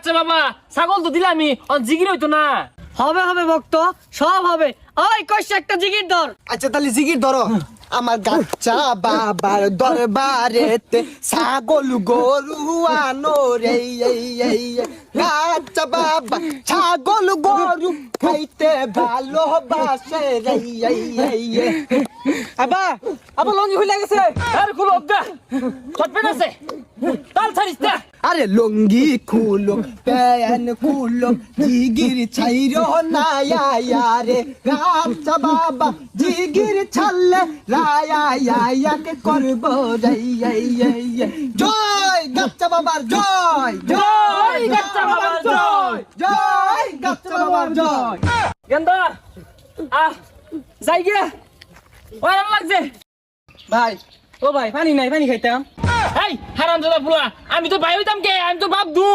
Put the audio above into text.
গাচ্চা বাবা ছাগল তো দিলামই জিগির হইতো না। হবে হবে ভক্ত, সব হবে। ওই কইছ একটা জিগির ধর। আচ্ছা তাহলে জিগির ধরো। আমার গাচ্চা বাবার দরবারেতে ছাগল গরু আনো রে গাচ্চা বাবা ছাগল গরু খাইতে ভালোবাসে রে আবা আবা লঙ্গি হইলা গেছে। আর খুলো অজ্ঞা ছটবে না সে তাল ছাড়িস না। আরে লঙ্গি খুলো প্যান খুলো জিগির ছাইরো না রে গাচ্চা বাবা জিগির ছাড়লে রায়াকে করব রে জয় গাচ্চা বাবার জয় জয় গাচ্চা বাবার জয়। জয় গাচ্চা বাবার জয়। গেন্দা যাই গিয়া ওরা লাগছে। ভাই ও ভাই পানি নাই, পানি খাইতাম। এই হারামজাদা পুলা আমি তো ভাই হইতাম কে, আমি তো বাপ দু।